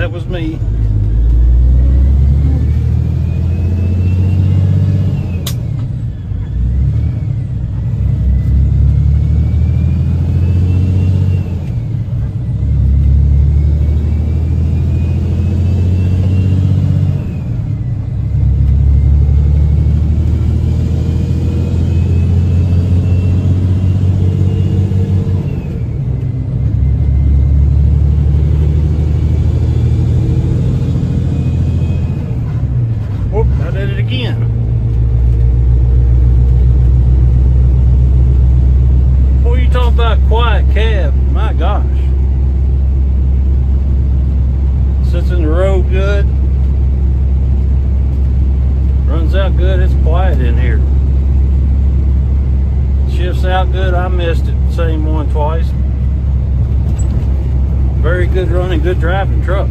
that was me. I did it again. Boy, you talking about quiet cab, my gosh. Sits in the road good. Runs out good, it's quiet in here. Shifts out good, I missed it, same one twice. Very good running, good driving truck.